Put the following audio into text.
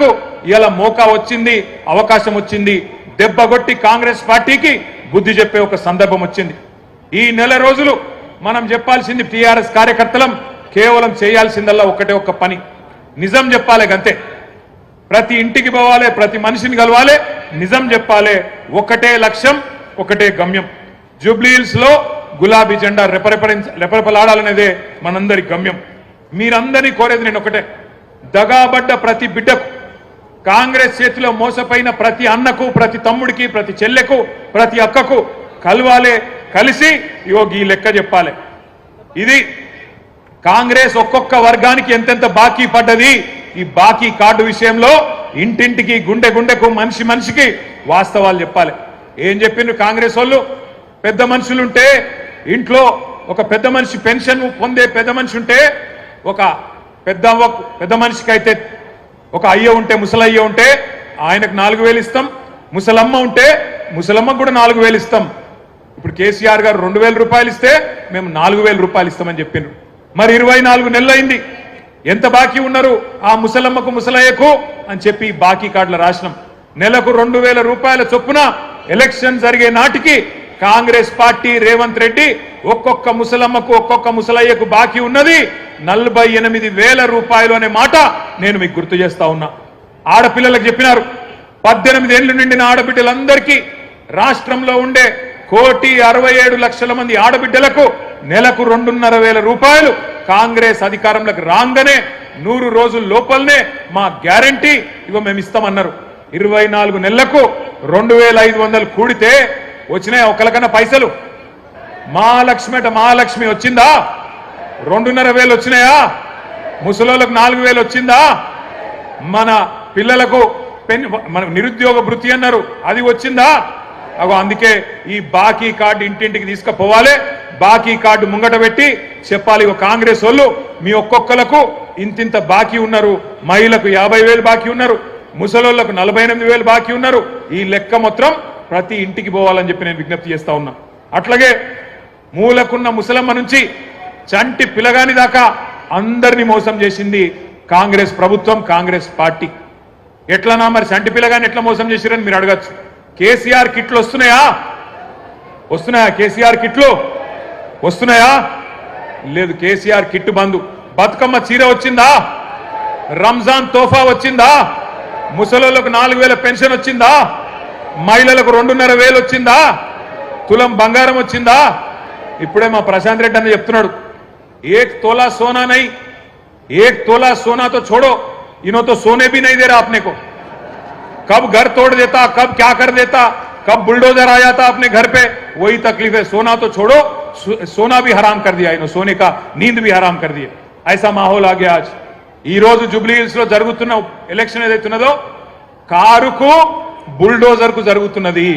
మనకు ఇలా మోకా వచ్చింది, అవకాశం వచ్చింది, దెబ్బగొట్టి కాంగ్రెస్ పార్టీకి బుద్ధి చెప్పే ఒక సందర్భం వచ్చింది. ఈ నెల రోజులు మనం చెప్పాల్సింది టీఆర్ఎస్ కార్యకర్తలం కేవలం చేయాల్సిందల్లా ఒకటే ఒక్క పని, నిజం చెప్పాలి గంతే. ప్రతి ఇంటికి పోవాలి, ప్రతి మనిషిని కలవాలి, నిజం చెప్పాలి. ఒకటే లక్ష్యం, ఒకటే గమ్యం. జూబ్లీహిల్స్ లో గులాబీ జెండా రెపరెపలాడాలనేదే మనందరి గమ్యం. మీరందరినీ కోరేది నేను ఒకటే, దగాబడ్డ ప్రతి బిడ్డకు, కాంగ్రెస్ చేతిలో మోసపోయిన ప్రతి అన్నకు, ప్రతి తమ్ముడికి, ప్రతి చెల్లెకు, ప్రతి అక్కకు కలవాలే, కలిసి ఈ లెక్క చెప్పాలి. ఇది కాంగ్రెస్ ఒక్కొక్క వర్గానికి ఎంతెంత బాకీ పడ్డది, ఈ బాకీ కార్డు విషయంలో ఇంటింటికి, గుండె గుండెకు, మనిషి మనిషికి వాస్తవాలు చెప్పాలి. ఏం చెప్పిండ్రు కాంగ్రెస్ వాళ్ళు? పెద్ద మనుషులుంటే ఇంట్లో ఒక పెద్ద మనిషి పెన్షన్ పొందే పెద్ద మనిషి ఉంటే, ఒక పెద్ద మనిషికి అయితే ఒక అయ్య ఉంటే, ముసలయ్య ఉంటే ఆయనకు 4,000 ఇస్తాం, ముసలమ్మ ఉంటే ముసలమ్మకు కూడా 4,000 ఇస్తాం. ఇప్పుడు కేసీఆర్ గారు 2,000 రూపాయలు ఇస్తే మేము 4,000 రూపాయలు ఇస్తామని చెప్పిండ్రు. మరి 24 నెలలు అయింది, ఎంత బాకీ ఉన్నారు ఆ ముసలమ్మకు, ముసలయ్యకు అని చెప్పి బాకీ కార్డుల రాసినాం. నెలకు 2,000 రూపాయల చొప్పున ఎలక్షన్ జరిగే నాటికి కాంగ్రెస్ పార్టీ, రేవంత్ రెడ్డి ఒక్కొక్క ముసలమ్మకు, ఒక్కొక్క ముసలయ్యకు బాకీ ఉన్నది 48,000 రూపాయలు అనే మాట నేను మీకు గుర్తు చేస్తా ఉన్నా. ఆడపిల్లలకు చెప్పినారు, 18 ఏళ్లు నిండిన ఆడబిడ్డలందరికీ రాష్ట్రంలో ఉండే 1,67,00,000 మంది ఆడబిడ్డలకు నెలకు 2,500 రూపాయలు కాంగ్రెస్ అధికారంలోకి రాగానే 100 రోజుల లోపలనే మా గ్యారంటీ ఇగో మేము ఇస్తామన్నారు. 24 నెలలకు 2,500 కూడితే వచ్చినాయా ఒకరికన్నా పైసలు? మహాలక్ష్మి వచ్చిందా? 2,500 వచ్చినాయా? ముసలోళ్ళకు 4,000 వచ్చిందా? మన పిల్లలకు మన నిరుద్యోగ భృతి అన్నారు, అది వచ్చిందా? అగో అందుకే ఈ బాకీ కార్డు ఇంటింటికి తీసుకుపోవాలి. బాకీ కార్డు ముంగట పెట్టి చెప్పాలి, కాంగ్రెస్ వాళ్ళు మీ ఒక్కొక్కలకు ఇంతింత బాకీ ఉన్నారు, మహిళలకు 50,000 బాకీ ఉన్నారు, ముసలోళ్లకు 48,000 బాకీ ఉన్నారు. ఈ లెక్క మొత్తం ప్రతి ఇంటికి పోవాలని చెప్పి నేను విజ్ఞప్తి చేస్తా ఉన్నా. అట్లాగే మూలకున్న ముసలమ్మ నుంచి చంటి పిల్లగాని దాకా అందరినీ మోసం చేసింది కాంగ్రెస్ ప్రభుత్వం, కాంగ్రెస్ పార్టీ. ఎట్లనా మరి చంటి పిల్లగాని ఎట్లా మోసం చేసిరని మీరు అడగచ్చు. కేసీఆర్ కిట్లు వస్తున్నాయా? కేసీఆర్ కిట్లు వస్తున్నాయా? లేదు, కేసీఆర్ కిట్టు బంధు. బతుకమ్మ చీర వచ్చిందా? రంజాన్ తోఫా వచ్చిందా? ముసలోళ్లకు 4,000 పెన్షన్ వచ్చిందా? మహిళలకు 2,500 వచ్చిందా? తులం బంగారం వచ్చిందా? ఇప్పుడే మా ప్రశాంత్ రెడ్డి అన్న చెప్తున్నాడు, 1 तोला सोना नहीं, 1 तोला सोना तो छोड़ो, इन्हों तो सोने भी नहीं दे रहा अपने को. कब घर तोड़ देता, कब क्या कर देता, कब बुलडोजर आ जाता अपने घर पे, वही तकलीफ है. सोना तो छोड़ो, सोना भी हराम कर दिया इन्हों, सोने का नींद भी हराम कर दिया. ऐसा माहौल आ गया आज. ఈ రోజు జూబ్లీ హిల్స్ లో జరుగుతున్న ఎలక్షన్ ఏదైతున్నదో కారుకు బుల్డోజర్ కు జరుగుతున్నది.